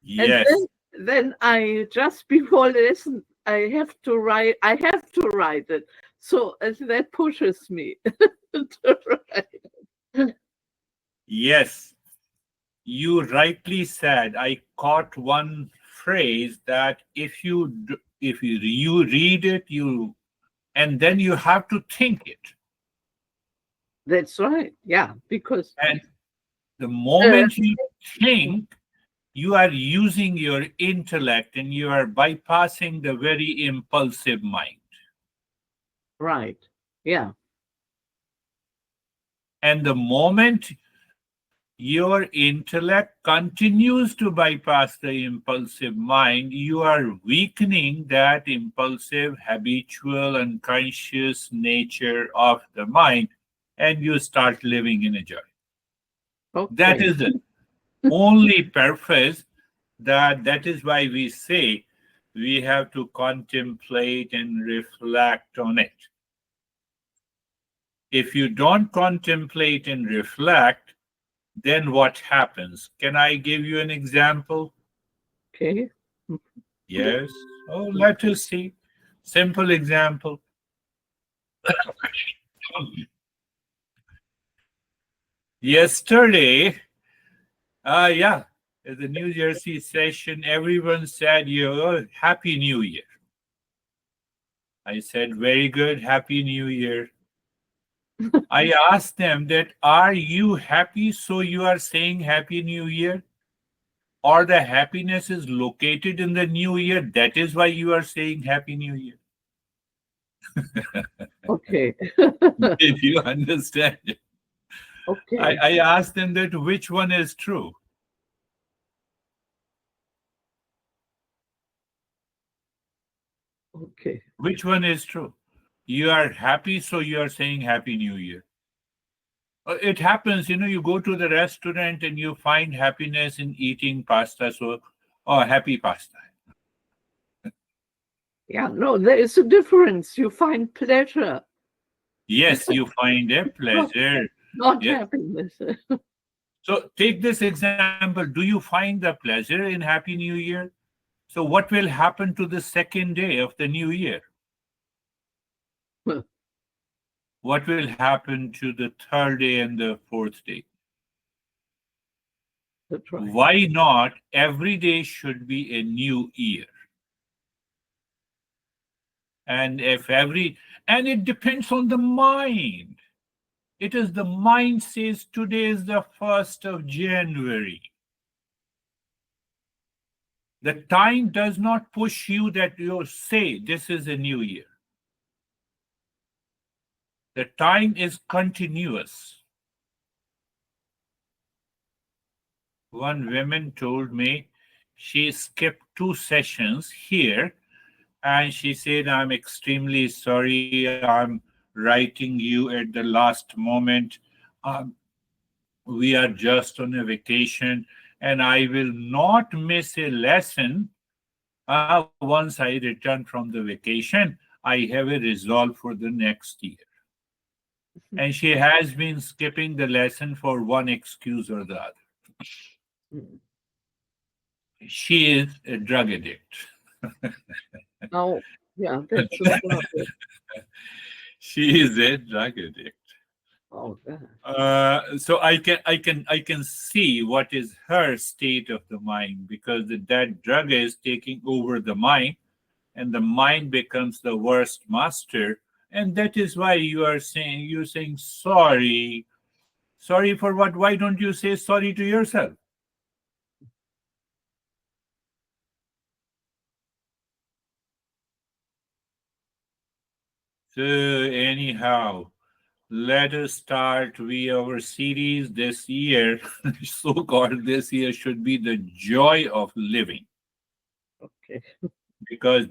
And Yes. then I just before lesson I have to write it. So that pushes me to write. Yes. You rightly said. I caught one phrase that if you read it, and then you have to think it. That's right. Yeah, because And the uh, moment you think, you are using your intellect and you are bypassing the very impulsive mind. right. Yeah. And the moment your intellect continues to bypass the impulsive mind, you are weakening that impulsive, habitual, unconscious nature of the mind, and you start living in a joy. That Okay. is the only purpose. That is why we say we have to contemplate and reflect on it. If you don't contemplate and reflect, then what happens? Can I give you an example? Okay. Yes. Oh, let us see. Simple example. Yesterday, yeah, at the New Jersey session, everyone said, "Yo, Happy New Year." I said, "Very good, Happy New Year." I asked them that, "Are you happy so you are saying Happy New Year? Or the happiness is located in the new year, that is why you are saying Happy New Year?" Okay. Did you understand? I, Okay. I asked them that which one is true? Okay. Which one is true? You are happy, so you are saying Happy New Year. It happens, you go to the restaurant and you find happiness in eating pasta, so, oh, happy pasta. Yeah. No, there is a difference. You find pleasure, Yes, you find a not pleasure. not Yes. happiness. So take this example. Do you find the pleasure in Happy New Year? So what will happen to the second day of the new year? What will happen to the third day and the fourth day? That's right. Why not every day should be a new year? And if every and it depends on the mind. It is the mind says today is the 1st of January. The time does not push you that you say this is a new year. The time is continuous. One woman told me she skipped 2 sessions here, and she said, "I'm extremely sorry. I'm writing you at the last moment. Um, we are just on a vacation, and I will not miss a lesson. Once I return from the vacation, I have a resolve for the next year." And she has been skipping the lesson for one excuse or the other. She is a drug addict. Oh, yeah, that's a problem. She is a drug addict. Oh, yeah. So I can see what is her state of the mind, because that drug is taking over the mind, and the mind becomes the worst master. And that is why you're saying sorry. Sorry for what? Why don't you say sorry to yourself? So anyhow, let us start our series this year. So called this year should be the joy of living, Okay. because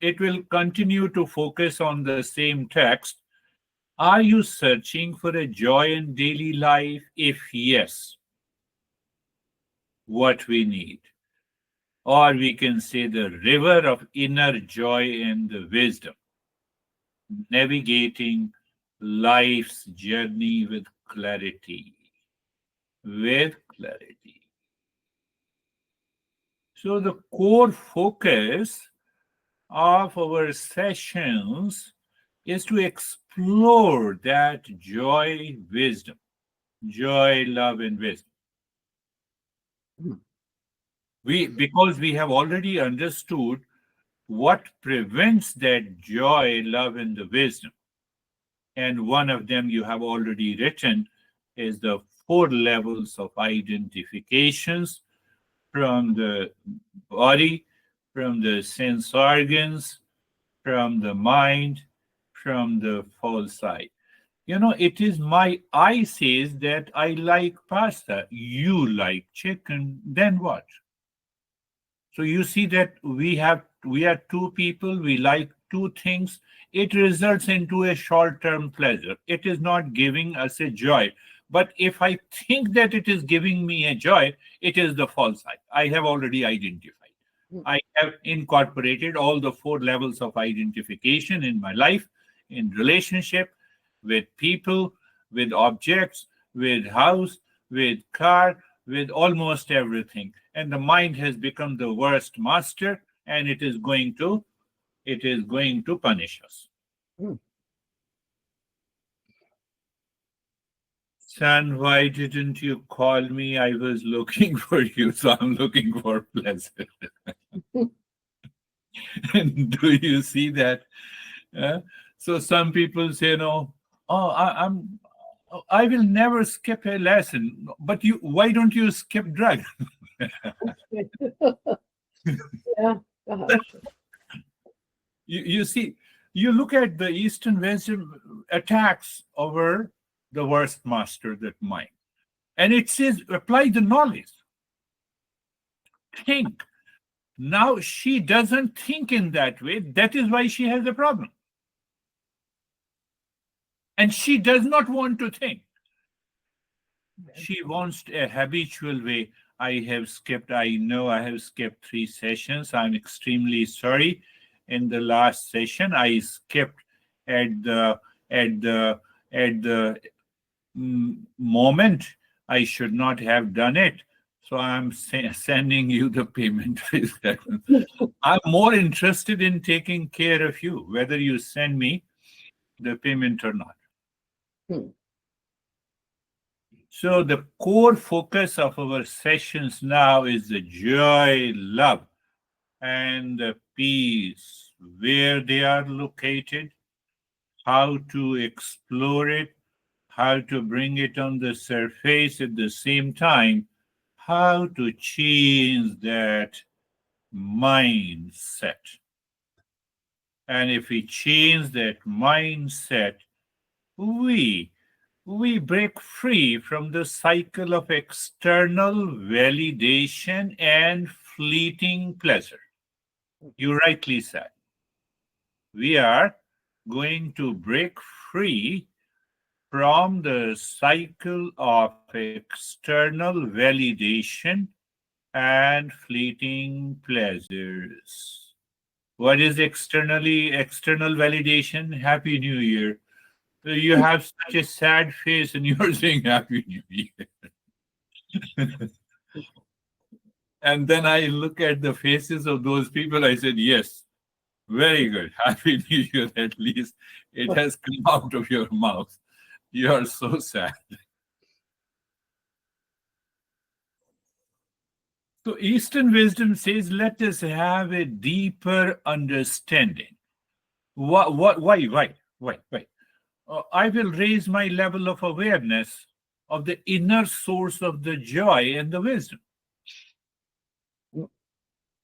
it will continue to focus on the same text. Are you searching for a joy in daily life? If yes, what we need, or we can say the river of inner joy and the wisdom, navigating life's journey with clarity. With clarity. So the core focus of our sessions is to explore that joy, wisdom, joy, love, and wisdom. Because we have already understood what prevents that joy, love, and the wisdom. And one of them you have already written is the four levels of identifications from the body, from the sense organs, from the mind, from the false side. It is my I says that I like pasta, you like chicken, then what? So you see that we are two people, we like two things. It results into a short-term pleasure. It is not giving us a joy. But if I think that it is giving me a joy, it is the false side. I have already identified. I have incorporated all the four levels of identification in my life, in relationship, with people, with objects, with house, with car, with almost everything. And the mind has become the worst master, and it is going to punish us. Son, why didn't you call me? I was looking for you, so I'm looking for pleasure. And do you see that? So some people say, no, oh, I will never skip a lesson. But why don't you skip drugs? Yeah. Gosh. You see, you look at the Eastern wisdom attacks over the worst master, that mind. And it says, apply the knowledge. Think. Now she doesn't think in that way. That is why she has a problem. And she does not want to think. She wants a habitual way. I know I have skipped 3 sessions. I'm extremely sorry. In the last session, I skipped at the moment. I should not have done it. So I'm sending you the payment. I'm more interested in taking care of you, whether you send me the payment or not. So the core focus of our sessions now is the joy, love, and the peace, where they are located, how to explore it, how to bring it on the surface at the same time, how to change that mindset. And if we change that mindset, we we break free from the cycle of external validation and fleeting pleasure. You rightly said. We are going to break free from the cycle of external validation and fleeting pleasures. What is external validation? Happy New Year. You have such a sad face and you're saying Happy New Year. And then I look at the faces of those people. I said, yes, very good. Happy New Year. At least it has come out of your mouth. You are so sad. So Eastern wisdom says, let us have a deeper understanding. Why? I will raise my level of awareness of the inner source of the joy and the wisdom.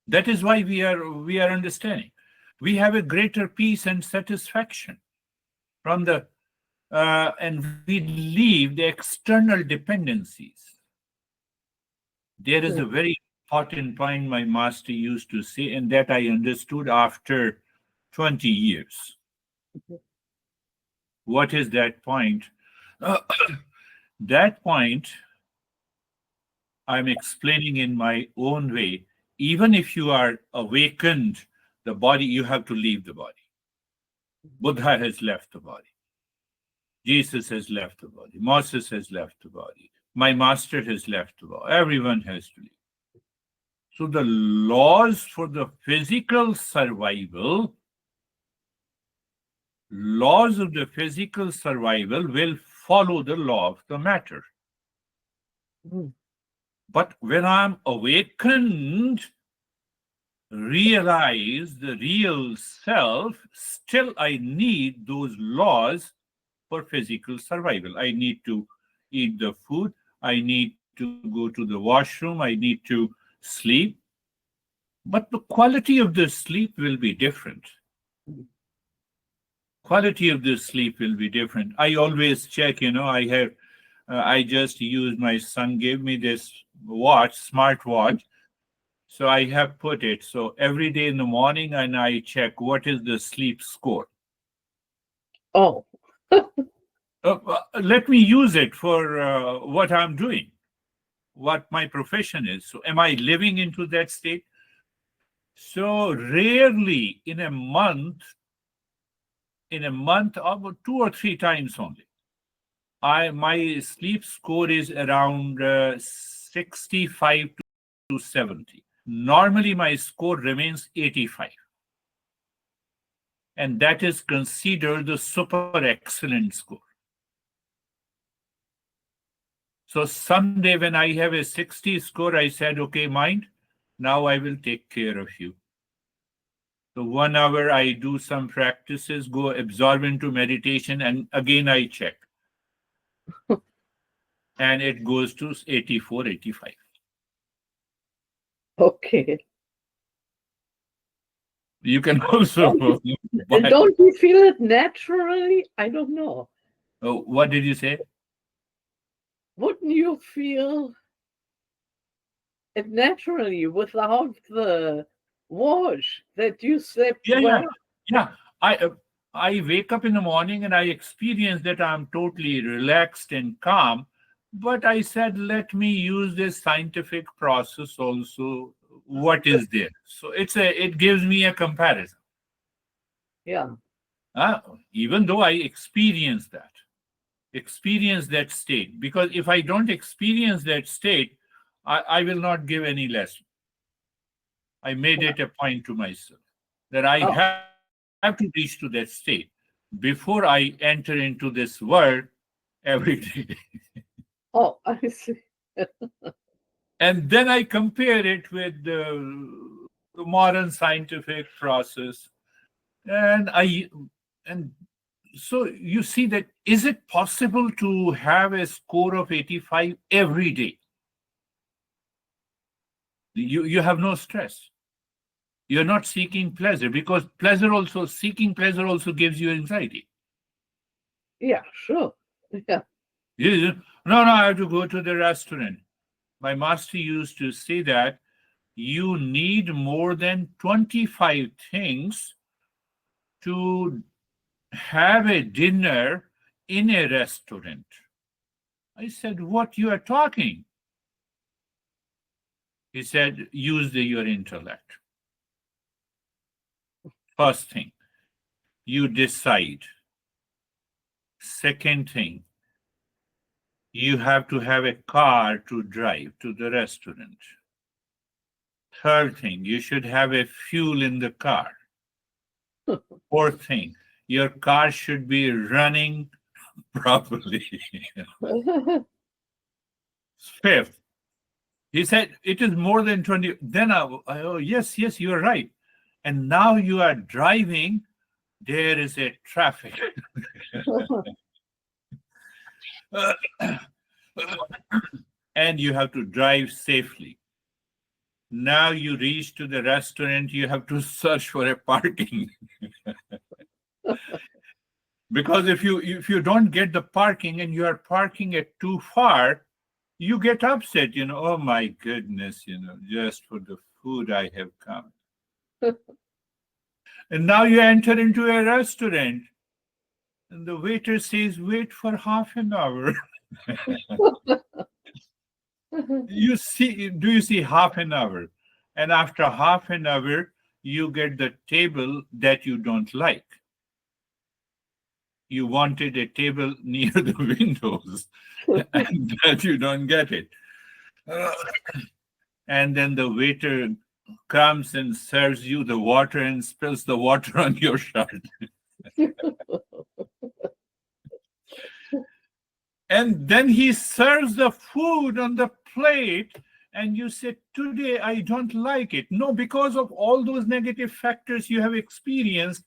That is why we are understanding. We have a greater peace and satisfaction from the and we leave the external dependencies. There is a very important point my master used to say, and that I understood after 20 years. What is that point? That point I'm explaining in my own way. Even if you are awakened, the body, you have to leave the body. Buddha has left the body. Jesus has left the body. Moses has left the body. My master has left the body. Everyone has to leave. So the laws for the physical survival, laws of the physical survival will follow the law of the matter. Mm. But when I'm awakened, realize the real self, still I need those laws for physical survival. I need to eat the food, I need to go to the washroom, I need to sleep. But the quality of the sleep will be different. Quality of the sleep will be different. I always check, I just used, my son gave me this watch, smartwatch. So I have put it. So every day in the morning, and I check what is the sleep score. Oh, Let me use it for what I'm doing, what my profession is. So am I living into that state? So rarely in a month, about 2 or 3 times only, my sleep score is around 65 to 70. Normally, my score remains 85. And that is considered the super excellent score. So someday when I have a 60 score, I said, okay, mind, now I will take care of you. So 1 hour I do some practices, go absorb into meditation, and again I check. And it goes to 84, 85. okay. You can also And buy. don't you feel it naturally? I don't know. Oh, what did you say? Wouldn't you feel it naturally without the watch that you slept Yeah, well? yeah. I wake up in the morning and I experience that I'm totally relaxed and calm. But I said, let me use this scientific process also. What is there? So it gives me a comparison. Yeah. Uh, Even though I experience that state. Because if I don't experience that state, I will not give any lesson. I made it a point to myself that I Oh, have to reach to that state before I enter into this world every day. oh, I see. And then I compare it with the modern scientific process. And so you see that, is it possible to have a score of 85 every day? You have no stress. You're not seeking pleasure, because seeking pleasure also gives you anxiety. Yeah, sure. Yeah. No, I have to go to the restaurant. My master used to say that you need more than 25 things to have a dinner in a restaurant. I said, what you are talking? He said, use your intellect. First thing, you decide. Second thing, you have to have a car to drive to the restaurant. Third thing, you should have a fuel in the car. Fourth thing, your car should be running properly. Fifth, he said, it is more than 20. Then oh, yes, you are right. And now you are driving, there is a traffic. And you have to drive safely. Now you reach to the restaurant, you have to search for a parking. Because if you don't get the parking and you are parking it too far, you get upset, oh my goodness, just for the food I have come. And now you enter into a restaurant and the waiter says, wait for half an hour. Do you see half an hour? And after half an hour, you get the table that you don't like. You wanted a table near the windows, and that you don't get it. and then the waiter comes and serves you the water and spills the water on your shirt. And then he serves the food on the plate, and you say, today I don't like it. No, because of all those negative factors you have experienced,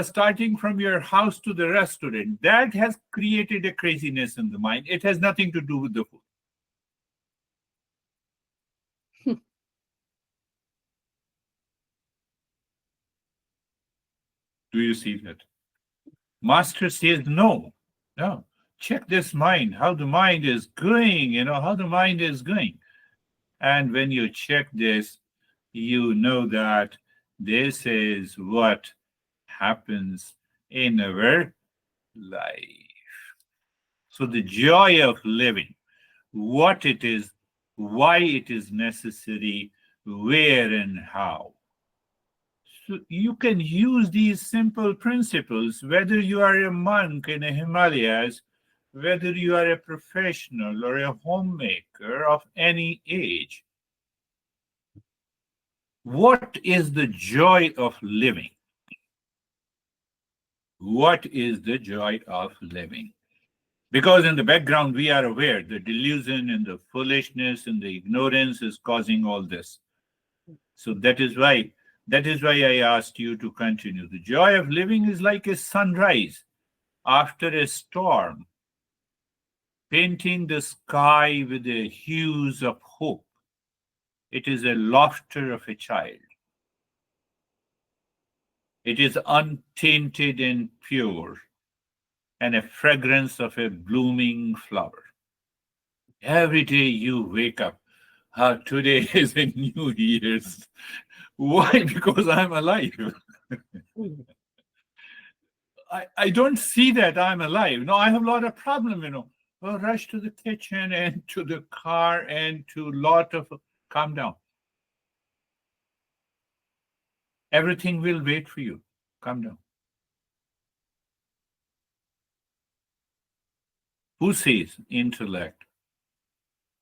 starting from your house to the restaurant, that has created a craziness in the mind. It has nothing to do with the food. Do you see that? Master says, no. Check this mind, how the mind is going, how the mind is going. And when you check this, you know that this is what happens in our life. So the joy of living, what it is, why it is necessary, where and how. So you can use these simple principles, whether you are a monk in the Himalayas, whether you are a professional or a homemaker of any age. What is the joy of living? What is the joy of living? Because in the background, we are aware the delusion and the foolishness and the ignorance is causing all this. So that is why I asked you to continue. The joy of living is like a sunrise after a storm, painting the sky with the hues of hope. It is a laughter of a child. It is untainted and pure, and a fragrance of a blooming flower. Every day you wake up, today is a New Year's. Why? Because I'm alive. I don't see that I'm alive. No, I have a lot of problem, rush to the kitchen and to the car and to lot of, calm down. Everything will wait for you. Calm down. Who says intellect?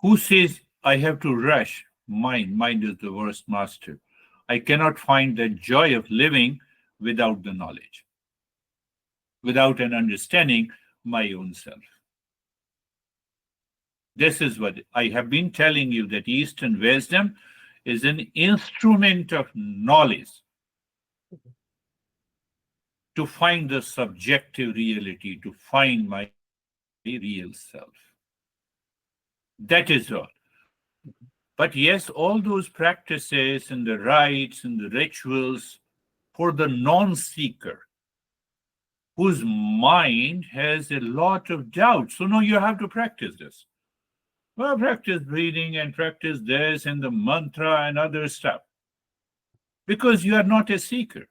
Who says I have to rush? Mind is the worst master. I cannot find the joy of living without the knowledge, without an understanding my own self. This is what I have been telling you, that Eastern wisdom is an instrument of knowledge to find the subjective reality, to find my real self. That is all. But yes, all those practices and the rites and the rituals for the non-seeker, whose mind has a lot of doubt. So now you have to practice this. Well, practice breathing and practice this and the mantra and other stuff. Because you are not a seeker.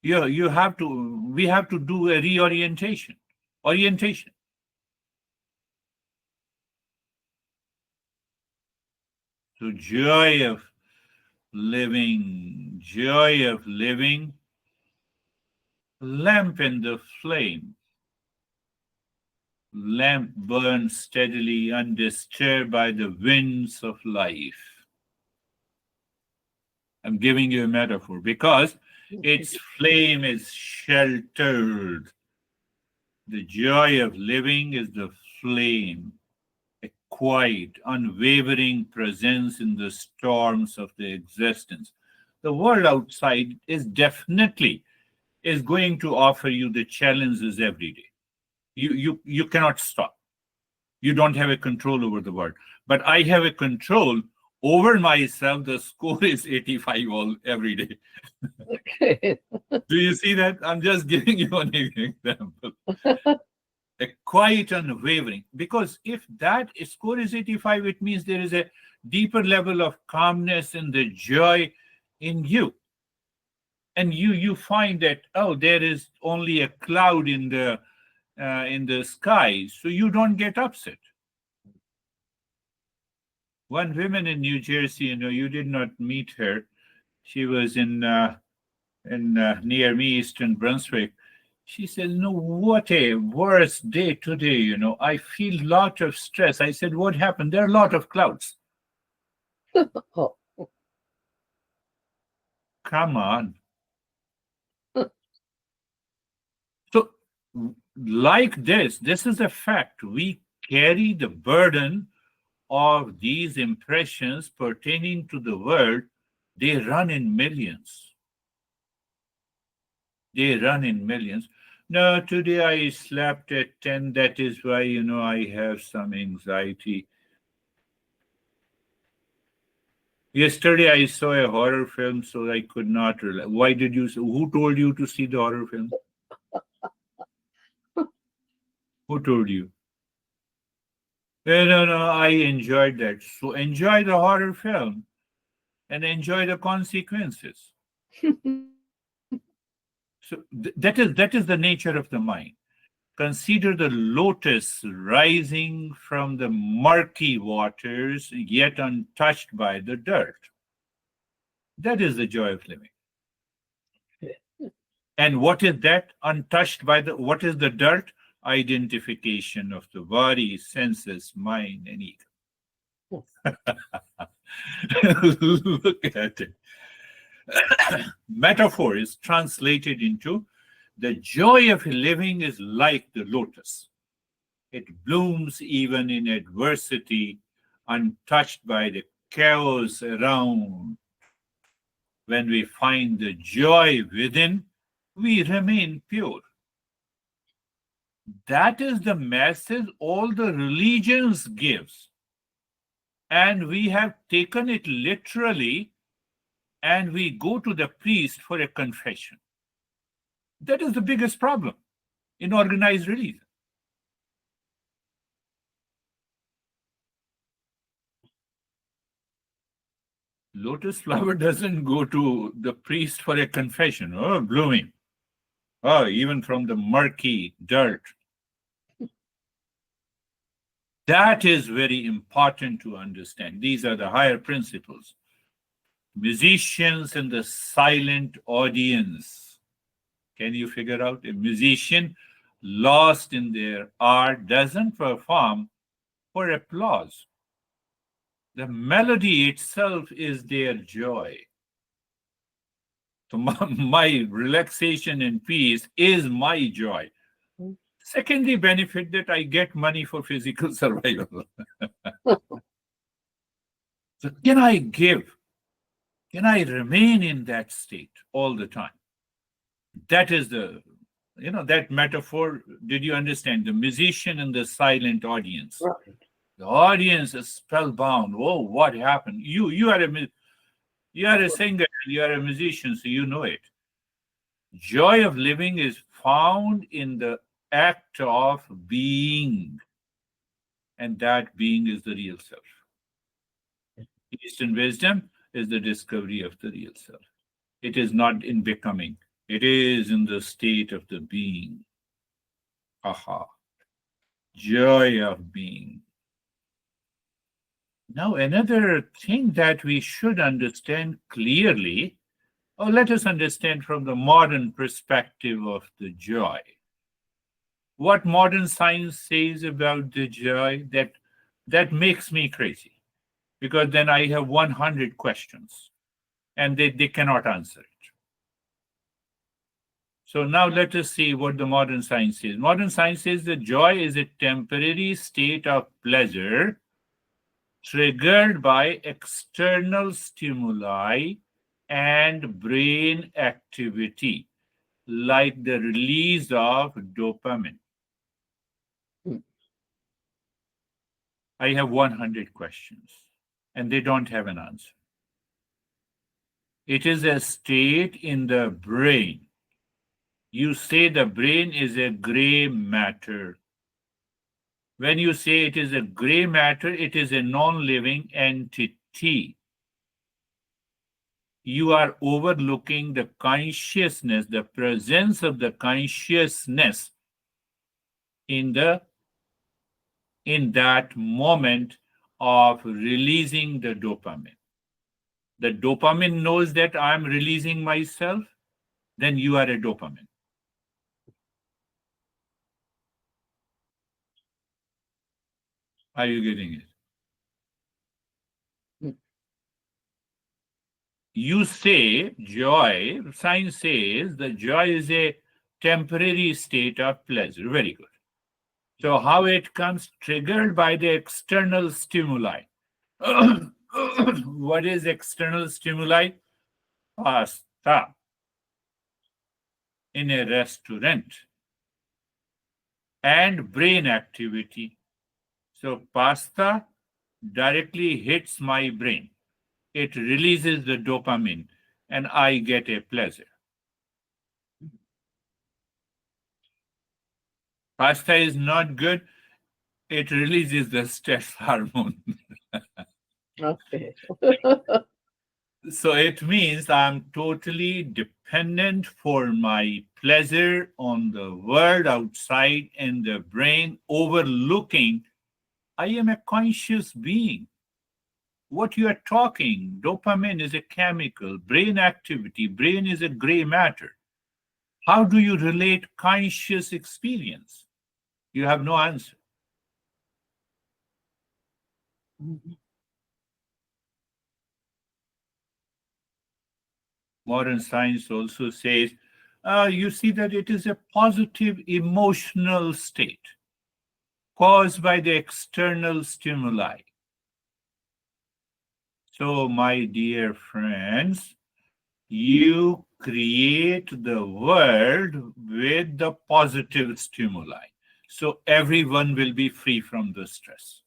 We have to do a orientation. So joy of living, lamp in the flame. Lamp burns steadily, undisturbed by the winds of life. I'm giving you a metaphor because its flame is sheltered. The joy of living is the flame, a quiet, unwavering presence in the storms of the existence. The world outside is definitely going to offer you the challenges every day. You cannot stop. You don't have a control over the world. But I have a control over myself. The score is 85 every day. Okay. Do you see that? I'm just giving you an example. A quiet unwavering. Because if that score is 85, it means there is a deeper level of calmness and the joy in you. And you find that, there is only a cloud in the sky, so you don't get upset. One woman in New Jersey, you did not meet her. She was in near me, Eastern Brunswick. She says, "No, what a worse day today. I feel a lot of stress." I said, "What happened?" "There are a lot of clouds." Oh. Come on. So, like this is a fact. We carry the burden of these impressions pertaining to the world. They run in millions. They run in millions. No, today I slept at 10. That is why, I have some anxiety. Yesterday I saw a horror film, so I could not relax. Why did you? Who told you to see the horror film? Who told you? No, no, I enjoyed that. So enjoy the horror film and enjoy the consequences. So that is the nature of the mind. Consider the lotus rising from the murky waters, yet untouched by the dirt. That is the joy of living. And what is that? Untouched by the what is the dirt? Identification of the body, senses, mind, and ego. Look at it. Metaphor is translated into the joy of living is like the lotus. It blooms even in adversity, untouched by the chaos around. When we find the joy within, we remain pure. That is the message all the religions gives. And we have taken it literally and we go to the priest for a confession. That is the biggest problem in organized religion. Lotus flower doesn't go to the priest for a confession. Oh, blooming. Oh, even from the murky dirt. That is very important to understand. These are the higher principles. Musicians in the silent audience. Can you figure out? A musician lost in their art doesn't perform for applause. The melody itself is their joy. So my relaxation and peace is my joy. Secondary benefit that I get money for physical survival. So can I give? Can I remain in that state all the time? That is that metaphor. Did you understand? The musician and the silent audience. Right. The audience is spellbound. Oh, what happened? You are a singer, you are a musician, so you know it. Joy of living is found in the act of being, and that being is the real self. Eastern wisdom is the discovery of the real self. It is not in becoming, it is in the state of the being. Aha. Joy of being. Now, another thing that we should understand clearly, or let us understand from the modern perspective of the joy. What modern science says about the joy, that makes me crazy, because then I have 100 questions and they cannot answer it. So now let us see what the modern science says. Modern science says that joy is a temporary state of pleasure triggered by external stimuli and brain activity, like the release of dopamine. Mm. I have 100 questions and they don't have an answer. It is a state in the brain. You say the brain is a gray matter. When you say it is a gray matter, it is a non living entity. You are overlooking the consciousness, the presence of the consciousness in that moment of releasing the dopamine. The dopamine knows that I am releasing myself, then you are a dopamine. Are you getting it? Mm. you say joy, science says that joy is a temporary state of pleasure. Very good. So, how it comes? Triggered by the external stimuli. What is external stimuli? Pasta in a restaurant and brain activity. So, pasta directly hits my brain. It releases the dopamine and I get a pleasure. Pasta is not good. It releases the stress hormone. Okay. So it means I'm totally dependent for my pleasure on the world outside and the brain, overlooking I am a conscious being. What you are talking, dopamine is a chemical, brain activity, brain is a gray matter. How do you relate conscious experience? You have no answer. Mhm. Modern science also says, you see that it is a positive emotional state caused by the external stimuli. So, my dear friends, you create the world with the positive stimuli. So, everyone will be free from the stress.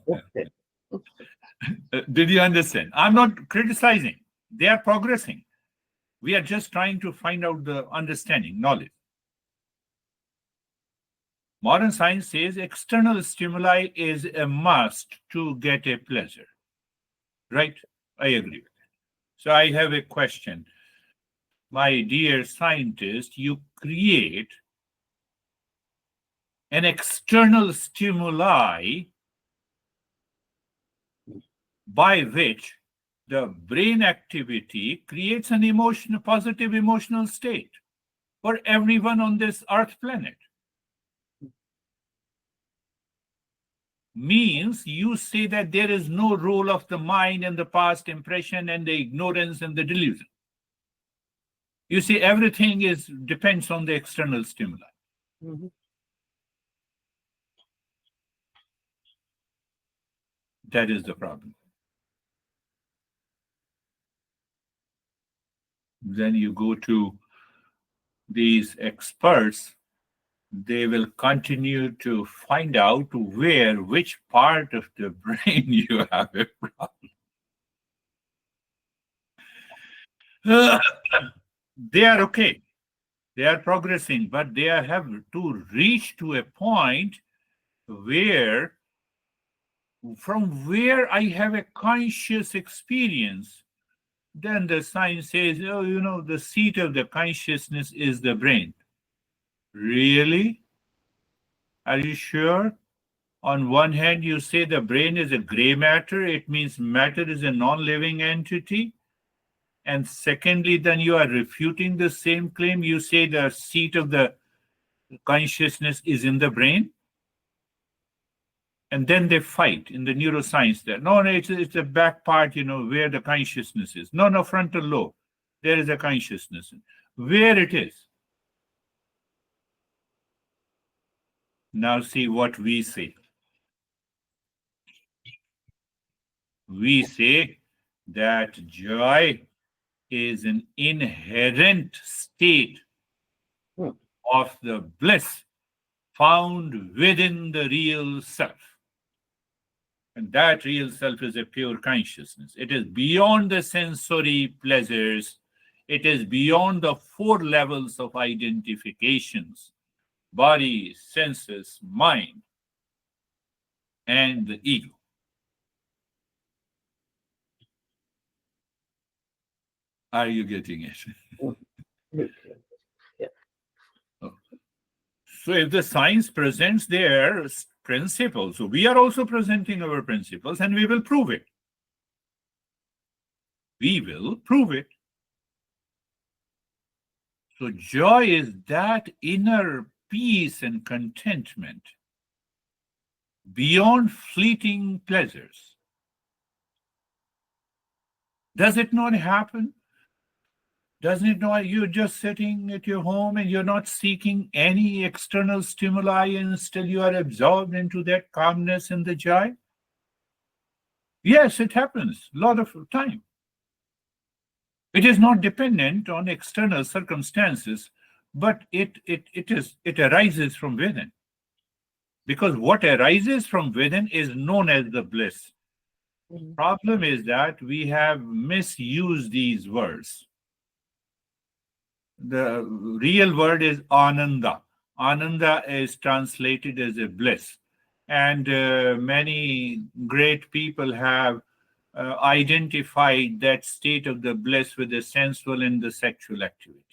Okay. Did you understand? I'm not criticizing, they are progressing. We are just trying to find out the understanding, knowledge. Modern science says external stimuli is a must to get a pleasure. Right? I agree. So I have a question. My dear scientist, you create an external stimuli by which the brain activity creates an emotion, positive emotional state for everyone on this earth planet. Means you say that there is no role of the mind and the past impression and the ignorance and the delusion. You see, everything is depends on the external stimuli. Mhm. That is the problem. Then you go to these experts, they will continue to find out which part of the brain you have a problem. They are okay. They are progressing, but they have to reach to a point where from where I have a conscious experience, then the science says, oh, the seat of the consciousness is the brain. Really? Are you sure? On one hand, you say the brain is a gray matter, it means matter is a non living entity. And secondly, then you are refuting the same claim. You say the seat of the consciousness is in the brain. And then they fight in the neuroscience there. No, no, it's the back part, where the consciousness is. No, no, frontal lobe. There is a consciousness. Where it is. Now see what we say. We say that joy is an inherent state Hmm. of the bliss found within the real self. And that real self is a pure consciousness. It is beyond the sensory pleasures. It is beyond the four levels of identifications: body, senses, mind, and the ego. Are you getting it? Mhm. Okay. Yeah. So if the science presents their principles, so we are also presenting our principles and we will prove it. We will prove it. So joy is that inner peace and contentment beyond fleeting pleasures. Does it not happen? Doesn't it know you're just sitting at your home and you're not seeking any external stimuli and still you are absorbed into that calmness and the joy? Yes, it happens a lot of time. It is not dependent on external circumstances, but it arises from within. Because what arises from within is known as the bliss. Problem is that we have misused these words. The real word is ananda. Ananda is translated as a bliss. And many great people have identified that state of the bliss with the sensual and the sexual activity.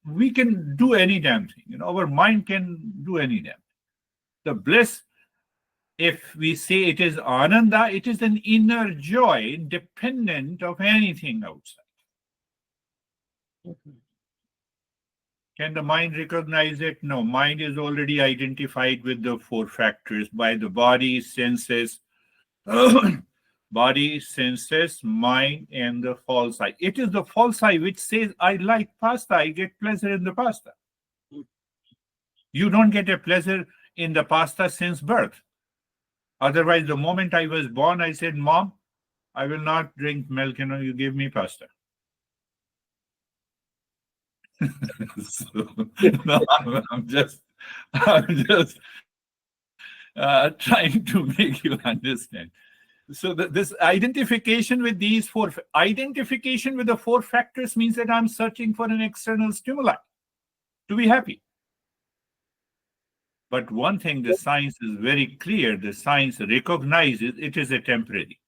We can do any damn thing. Our mind can do any damn thing. The bliss, if we say it is ananda, it is an inner joy independent of anything outside. Can the mind recognize it? No, mind is already identified with the four factors by the body, senses, body, senses, mind, and the false eye. It is the false eye which says, I like pasta, I get pleasure in the pasta. You don't get a pleasure in the pasta since birth. Otherwise, the moment I was born, I said, Mom, I will not drink milk, you give me pasta. So, no, I'm just trying to make you understand. So this identification with identification with the four factors means that I'm searching for an external stimuli to be happy. But one thing, the science is very clear. The science recognizes it is a temporary.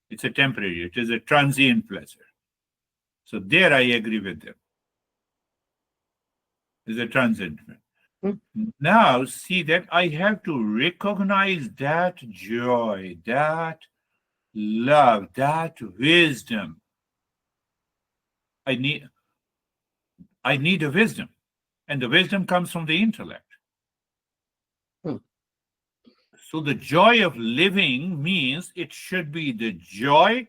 It's a temporary. It is a transient pleasure. So there I agree with them. It's a transient. Now see that I have to recognize that joy, that love, that wisdom. I need a wisdom. And the wisdom comes from the intellect. So the joy of living means it should be the joy,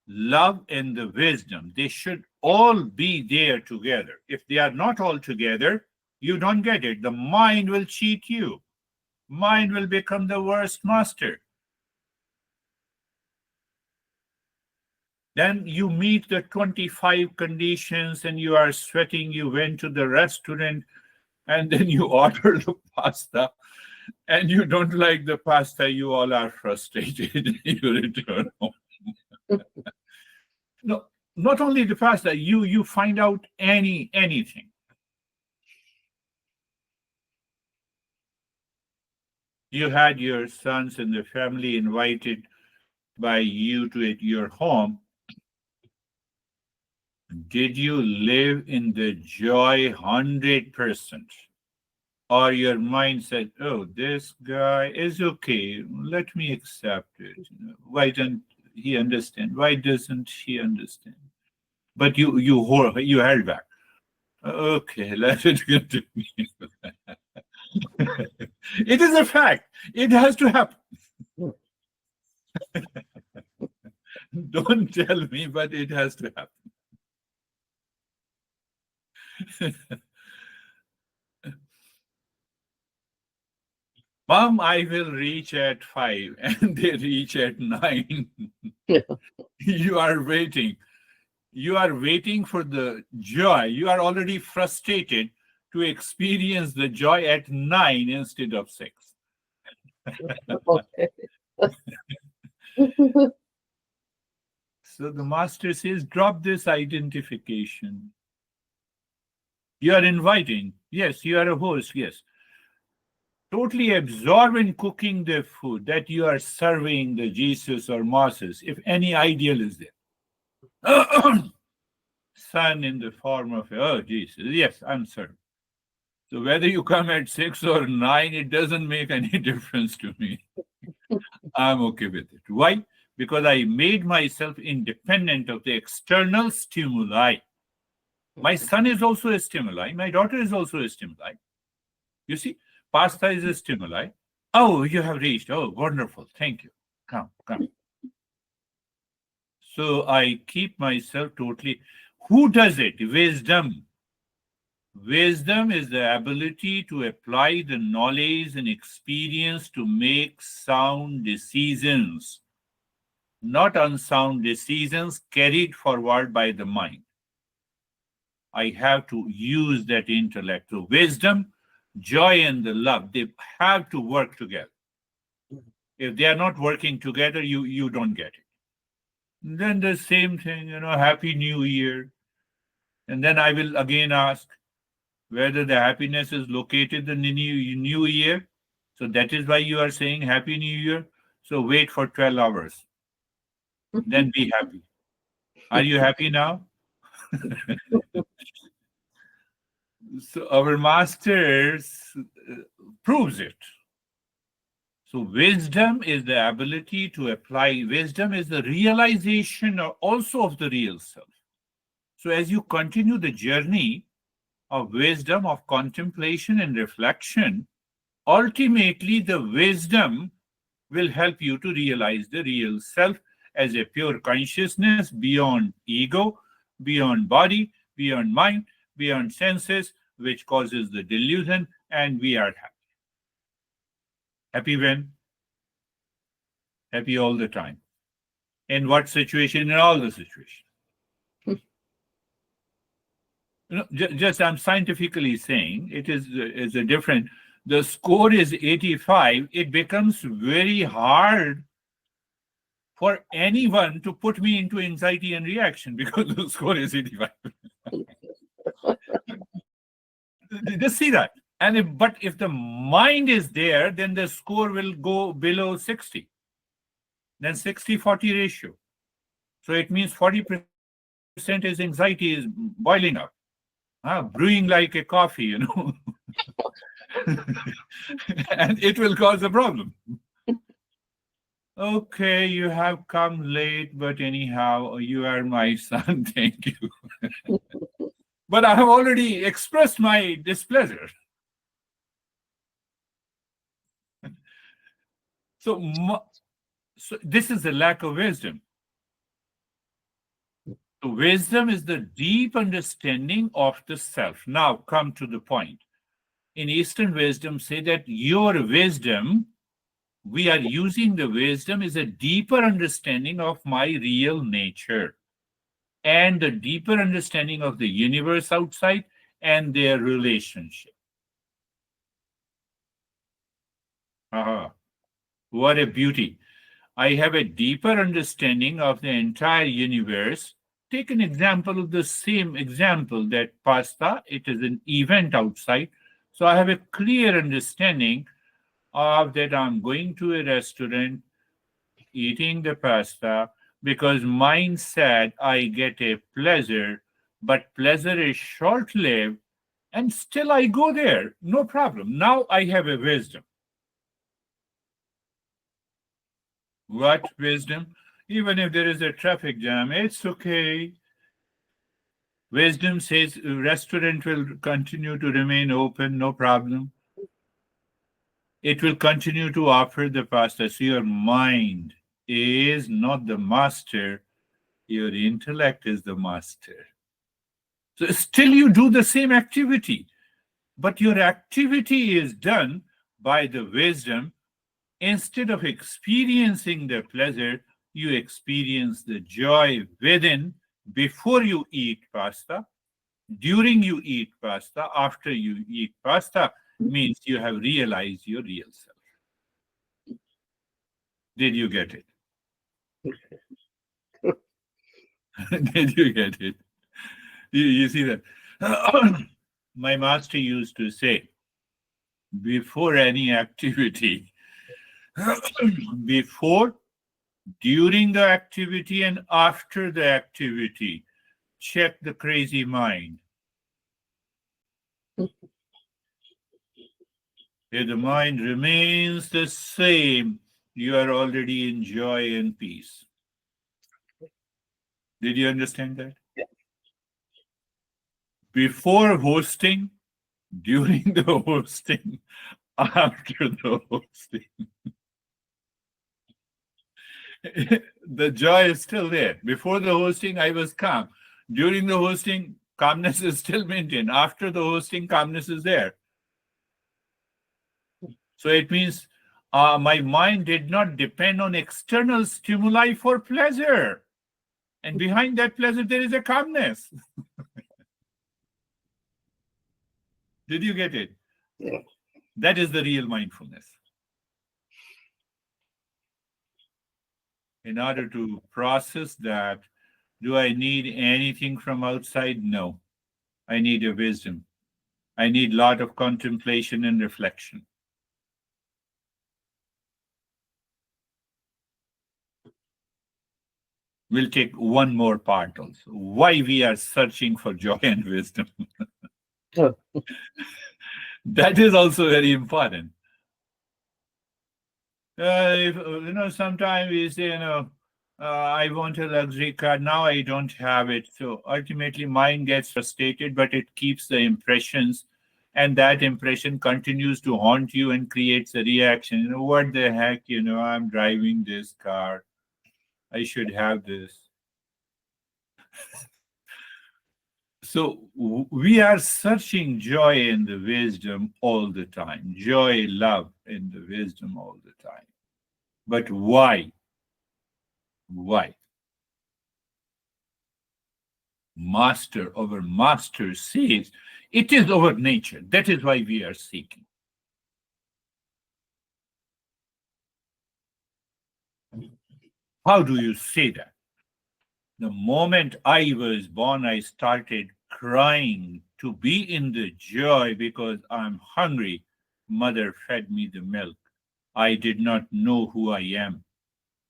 love, and the wisdom. They should all be there together. If they are not all together, you don't get it. The mind will cheat you. Mind will become the worst master. Then you meet the 25 conditions and you are sweating. You went to the restaurant and then you order the pasta and you don't like the pasta. You all are frustrated. You return home. No, not only the pasta, you find out anything. You had your sons and the family invited by you to your home. Did you live in the joy 100%? Or your mind said, oh, this guy is okay, let me accept it. Why don't he understand? Why doesn't he understand? But you held back. Okay, let it continue. It is a fact. It has to happen. Don't tell me, but it has to happen. Mom, I will reach at 5, and they reach at 9. You are waiting. You are waiting for the joy. You are already frustrated to experience the joy at 9 instead of 6. So the master says, drop this identification. You are inviting. Yes, you are a host. Yes. Totally absorb in cooking the food that you are serving the Jesus or Moses, if any ideal is there. Son in the form of, oh, Jesus. Yes, I'm serving. So whether you come at 6 or 9, it doesn't make any difference to me. I'm okay with it. Why? Because I made myself independent of the external stimuli. My son is also a stimuli. My daughter is also a stimuli. You see, pasta is a stimuli. Oh, you have reached. Oh, wonderful. Thank you. Come. So I keep myself totally. Who does it? Wisdom. Wisdom is the ability to apply the knowledge and experience to make sound decisions, not unsound decisions carried forward by the mind. I have to use that intellect. So wisdom, joy, and the love, they have to work together. If they are not working together, you don't get it. Then the same thing, Happy New Year. And then I will again ask whether the happiness is located in the new year. So that is why you are saying Happy New Year. So wait for 12 hours. Then be happy. Are you happy now? So our masters proves it. So wisdom is the ability to apply. Wisdom is the realization also of the real self. So as you continue the journey of wisdom, of contemplation and reflection, ultimately the wisdom will help you to realize the real self as a pure consciousness beyond ego, beyond body, beyond mind, beyond senses, which causes the delusion, and we are happy. Happy when? Happy all the time. In what situation? In all the situations. Just I'm scientifically saying it is a different. The score is 85. It becomes very hard for anyone to put me into anxiety and reaction because the score is 85. Just see that. And if the mind is there, then the score will go below 60. Then 60-40 ratio. So it means 40% is anxiety is boiling up, brewing like a coffee, and it will cause a problem. Okay, you have come late, but anyhow, you are my son. Thank you. But I have already expressed my displeasure. So this is the lack of wisdom. So wisdom is the deep understanding of the self. Now come to the point. In Eastern wisdom, say that your wisdom, we are using the wisdom, is a deeper understanding of my real nature and the deeper understanding of the universe outside and their relationship. What a beauty. I have a deeper understanding of the entire universe. Take an example of the same example, that pasta, it is an event outside. So I have a clear understanding of that I'm going to a restaurant, eating the pasta, because mind said I get a pleasure, but pleasure is short-lived, and still I go there. No problem. Now I have a wisdom. What wisdom? Even if there is a traffic jam, it's okay. Wisdom says restaurant will continue to remain open, no problem. It will continue to offer the pasta. So your mind is not the master, your intellect is the master. So still you do the same activity, but your activity is done by the wisdom. Instead of experiencing the pleasure, you experience the joy within before you eat pasta, during you eat pasta, after you eat pasta, means you have realized your real self. Did you get it? Did you get it? You see that? My master used to say, before any activity, before, during the activity, and after the activity, check the crazy mind. If the mind remains the same, you are already in joy and peace. Did you understand that? Yeah. Before hosting, during the hosting, after the hosting. The joy is still there. Before the hosting, I was calm. During the hosting, calmness is still maintained. After the hosting, calmness is there. So it means my mind did not depend on external stimuli for pleasure. And behind that pleasure, there is a calmness. Did you get it? Yeah. That is the real mindfulness. In order to process that, do I need anything from outside? No. I need a wisdom. I need a lot of contemplation and reflection. We'll take one more part also. Why we are searching for joy and wisdom. Oh. That is also very important. Sometimes we say, I want a luxury car. Now I don't have it. So ultimately, mind gets frustrated, but it keeps the impressions, and that impression continues to haunt you and creates a reaction. What the heck? I'm driving this car. I should have this. So we are searching joy in the wisdom all the time, joy, love in the wisdom all the time. But why? Why? Our master says it is our nature. That is why we are seeking. How do you say that? The moment I was born, I started crying to be in the joy because I'm hungry. Mother fed me the milk. I did not know who I am.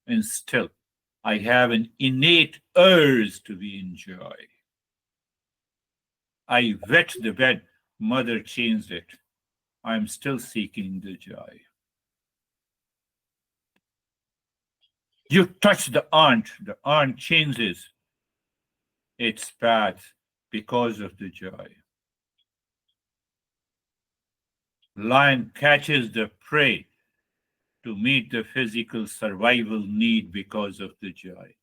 And still, I have an innate urge to be in joy. I wet the bed. Mother changed it. I'm still seeking the joy. You touch the ant changes its path because of the joy. Lion catches the prey to meet the physical survival need because of the joy.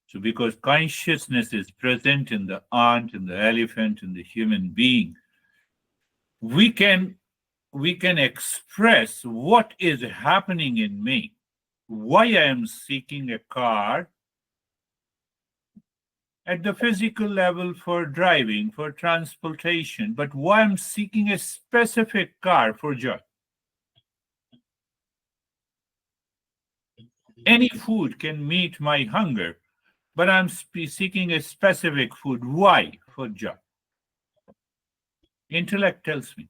So because consciousness is present in the ant, in the elephant, in the human being, we can express what is happening in me, why I am seeking a car at the physical level for driving, for transportation, but why I'm seeking a specific car for joy. Any food can meet my hunger, but I'm seeking a specific food. Why? For joy. Intellect tells me.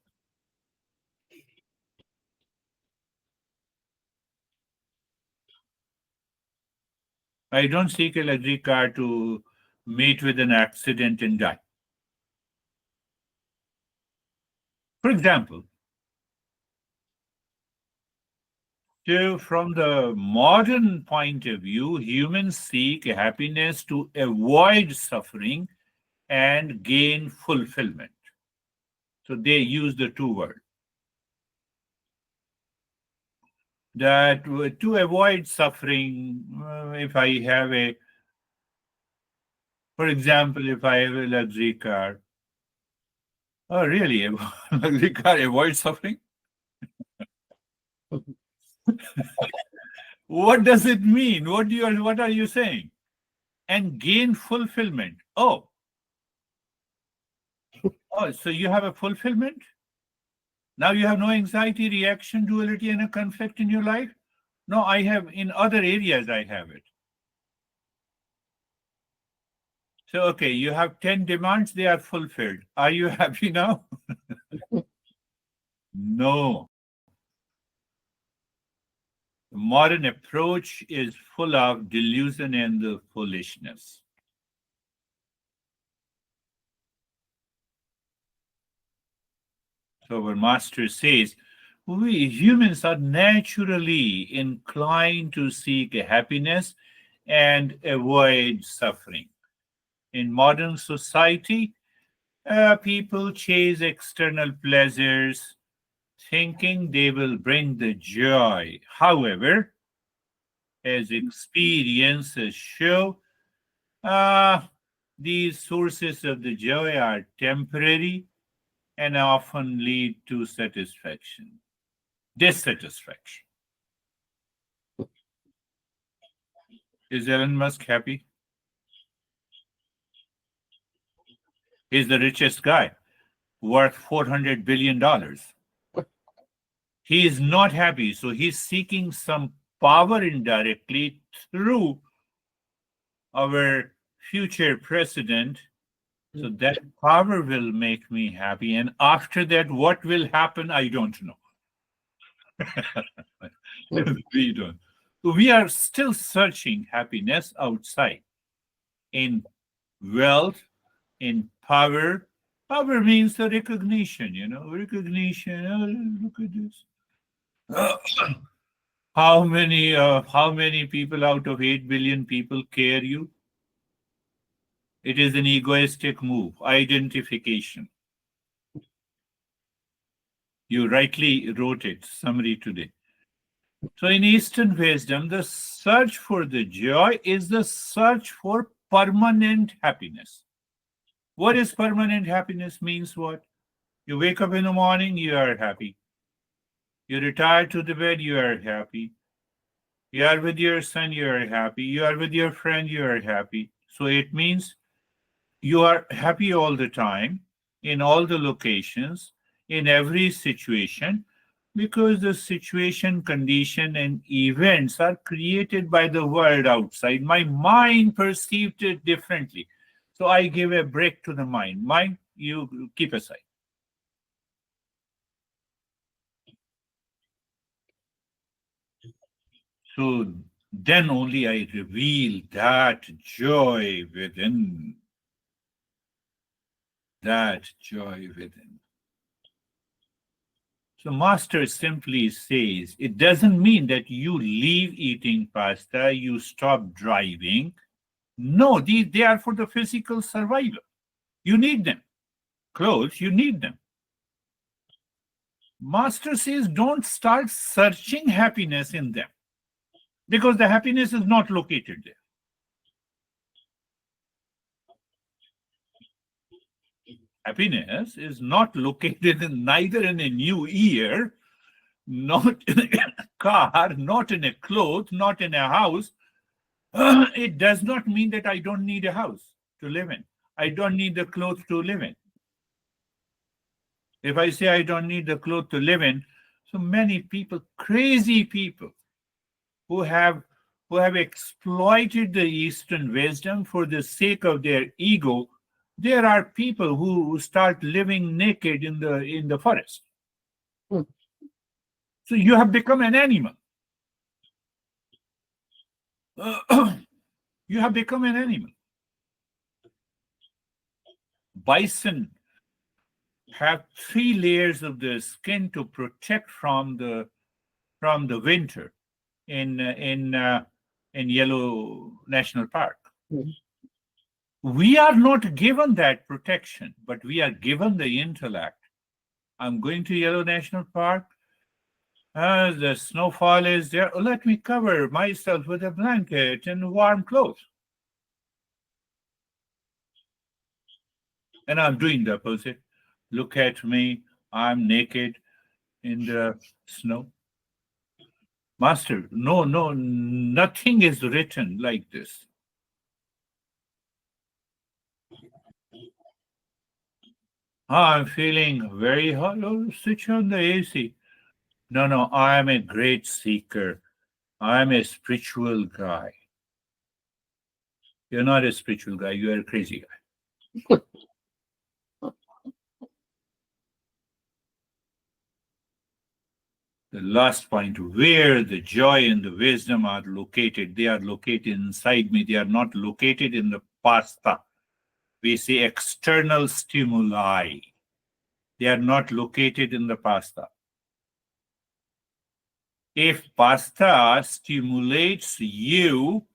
I don't seek a luxury car to meet with an accident and die. For example, so from the modern point of view, humans seek happiness to avoid suffering and gain fulfillment. So they use the two words. That to avoid suffering, if I have for example, if I have a luxury car, oh really, a luxury car avoids suffering? What does it mean? What are you saying? And gain fulfillment. Oh, so you have a fulfillment? Now you have no anxiety, reaction, duality, and a conflict in your life? No, I have in other areas, I have it. So, okay, you have 10 demands, they are fulfilled. Are you happy now? No. The modern approach is full of delusion and the foolishness. So our master says, we humans are naturally inclined to seek happiness and avoid suffering. In modern society, people chase external pleasures, thinking they will bring the joy. However, as experiences show, uh, these sources of the joy are temporary and often lead to dissatisfaction. Is Elon Musk happy? He's the richest guy, worth $400 billion. He is not happy, so he's seeking some power indirectly through our future president. So that power will make me happy. And after that, what will happen? I don't know. We don't. We are still searching happiness outside in wealth, in power. Power means the recognition, recognition. Oh, look at this. How many people out of 8 billion people care you? It is an egoistic move, identification. You rightly wrote it, summary today. So in Eastern wisdom, the search for the joy is the search for permanent happiness. What is permanent happiness means what? You wake up in the morning, you are happy. You retire to the bed, you are happy. You are with your son, you are happy. You are with your friend, you are happy. So it means you are happy all the time, in all the locations, in every situation, because the situation, condition, and events are created by the world outside. My mind perceived it differently. So I give a break to the mind. Mind, you keep aside. So then only I reveal that joy within. That joy within. So Master simply says, it doesn't mean that you leave eating pasta, you stop driving. No, they are for the physical survival. You need them. Clothes, you need them. Master says, don't start searching happiness in them because the happiness is not located there. Happiness is not located neither in a new ear, not in a car, not in a cloth, not in a house. It does not mean that I don't need a house to live in. I don't need the clothes to live in. If I say I don't need the clothes to live in, so many people, crazy people, who have exploited the Eastern wisdom for the sake of their ego, there are people who start living naked in the forest. So you have become an animal. You have become an animal. Bison have 3 layers of the skin to protect from the winter in Yellow National Park. We are not given that protection, but we are given the intellect. I'm going to Yellow National Park. The snowfall is there. Oh, let me cover myself with a blanket and warm clothes. And I'm doing the opposite. Look at me. I'm naked in the snow. Master, no, nothing is written like this. I'm feeling very hot. Oh, switch on the AC. No, I am a great seeker. I am a spiritual guy. You're not a spiritual guy. You are a crazy guy. The last point, where the joy and the wisdom are located, they are located inside me. They are not located in the pasta. We say external stimuli. They are not located in the pasta. If pasta stimulates you,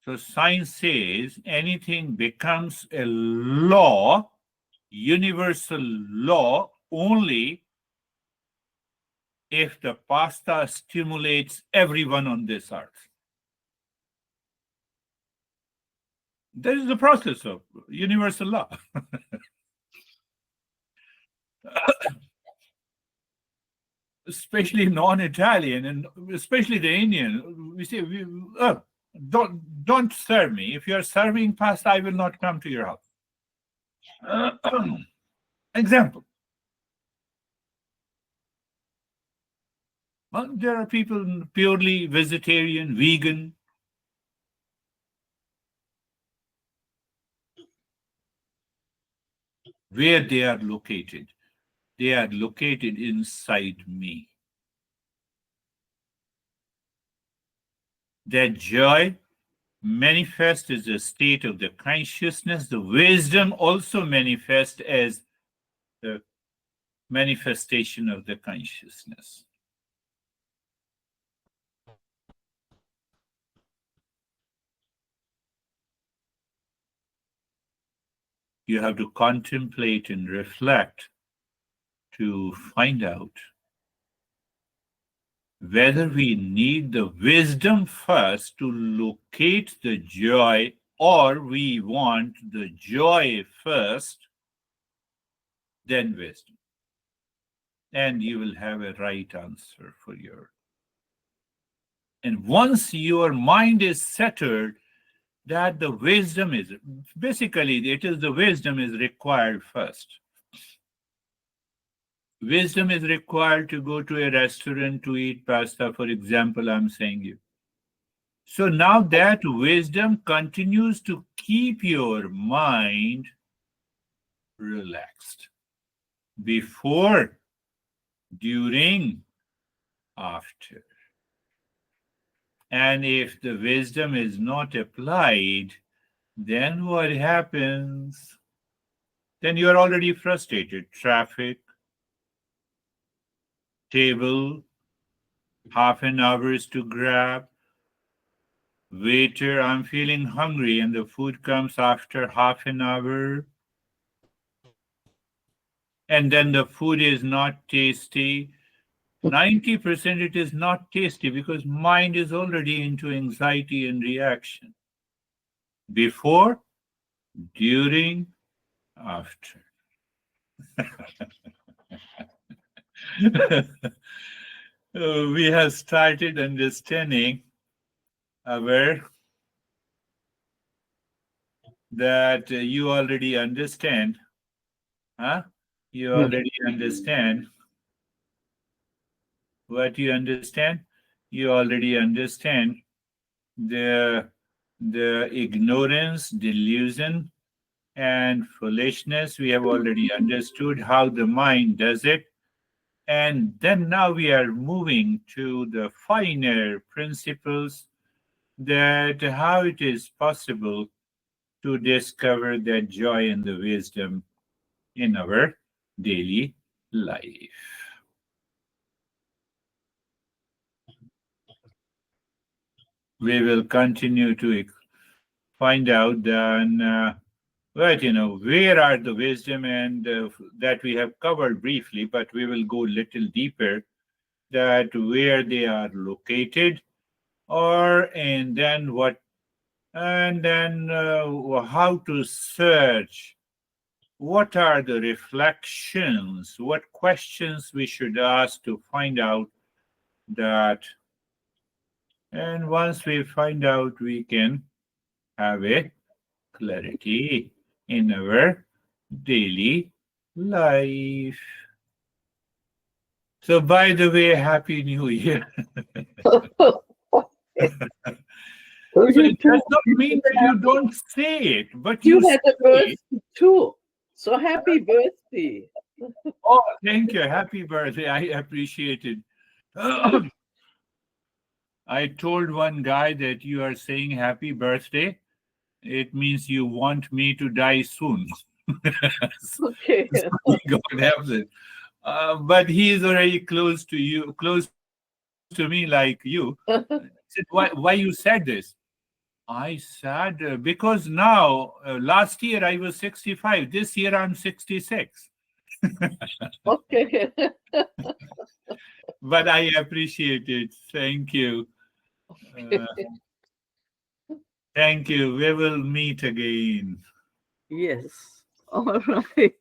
so science says anything becomes a law, universal law, only if the pasta stimulates everyone on this earth? That is the process of universal law. Especially non-Italian and especially the Indian, we say, don't serve me. If you are serving pasta, I will not come to your house. Example. Well, there are people purely vegetarian, vegan. Where they are located? They are located inside me. That joy manifests as a state of the consciousness. The wisdom also manifests as the manifestation of the consciousness. You have to contemplate and reflect to find out whether we need the wisdom first to locate the joy, or we want the joy first, then wisdom. And you will have a right answer for your. And once your mind is settled, that the wisdom is, basically, it is the wisdom is required first. Wisdom is required to go to a restaurant to eat pasta, for example, I'm saying you. So now that wisdom continues to keep your mind relaxed before, during, after. And if the wisdom is not applied, then what happens? Then you are already frustrated. Traffic, table, half an hour to grab. Waiter, I'm feeling hungry, and the food comes after half an hour. And then the food is not tasty. 90% it is not tasty because mind is already into anxiety and reaction. Before, during, after. We have started understanding aware that you already understand. Huh? You already understand. What you understand? You already understand the ignorance, delusion, and foolishness. We have already understood how the mind does it. And then now we are moving to the finer principles, that how it is possible to discover that joy and the wisdom in our daily life. We will continue to find out then where are the wisdom, and that we have covered briefly, but we will go a little deeper, that where they are located, or and then what, and then how to search. What are the reflections? What questions we should ask to find out that? And once we find out, we can have a clarity in our daily life. So, by the way, Happy New Year. So it does not mean that you don't say it, but You you had a say it. birthday too. So happy birthday. Oh, thank you. Happy birthday. I appreciate it. I told one guy that you are saying happy birthday. It means you want me to die soon. Okay. God helps it. But he is already close to you, close to me like you. I said, why you said this? I said, because now, last year I was 65. This year I'm 66. Okay. But I appreciate it. Thank you. Uh, thank you. We will meet again. Yes. All right.